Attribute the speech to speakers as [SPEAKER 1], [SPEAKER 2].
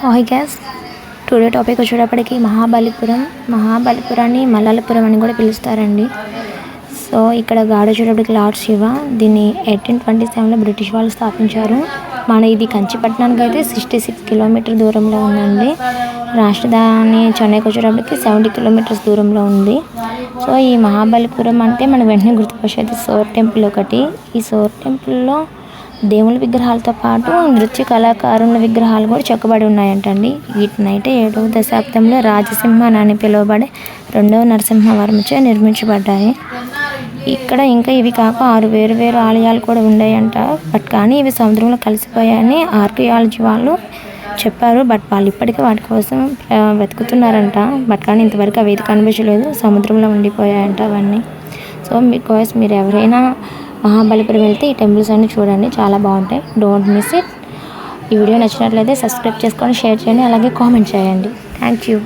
[SPEAKER 1] Hi gas, today topic వచ్చేటప్పటికి మహాబలిపురాన్ని మల్లాలపురం అని కూడా పిలుస్తారండి. సో ఇక్కడ గాడి వచ్చేటప్పటికి లార్డ్ శివ. దీన్ని 1827లో బ్రిటిష్ వాళ్ళు స్థాపించారు. ఇది కంచిపట్నానికి అయితే 66 కిలోమీటర్ దూరంలో ఉందండి. రాజధాని చెన్నైకి వచ్చేటప్పటికి 70 కిలోమీటర్స్ దూరంలో ఉంది. సో ఈ మహాబలిపురం అంటే మన వెంటనే గుర్తుకొచ్చేది సోర్ టెంపుల్ ఒకటి. ఈ సోర్ టెంపుల్లో దేవుళ్ళ విగ్రహాలతో పాటు నృత్య కళాకారుల విగ్రహాలు కూడా చెక్కబడి ఉన్నాయంటండి. వీటినైతే 7వ దశాబ్దంలో రాజసింహన్ అని పిలువబడే 2వ నరసింహవర్మచే నిర్మించబడ్డాయి. ఇక్కడ ఇంకా ఇవి కాక 6 వేరు ఆలయాలు కూడా ఉన్నాయంట. కానీ ఇవి సముద్రంలో కలిసిపోయాయని ఆర్కియాలజీ వాళ్ళు చెప్పారు. వాళ్ళు ఇప్పటికీ వాటి కోసం వెతుకుతున్నారంట. కానీ ఇంతవరకు అవి అయితే కనిపించలేదు, సముద్రంలో ఉండిపోయాయంట అవన్నీ. సో మీరు ఎవరైనా మహాబలిపురం వెళ్తే ఈ టెంపుల్స్ అన్ని చూడండి, చాలా బాగుంటాయి. Don't miss it. ఈ వీడియో నచ్చినట్లయితే సబ్స్క్రైబ్ చేసుకొని షేర్ చేయండి, అలాగే కామెంట్ చేయండి. Thank you.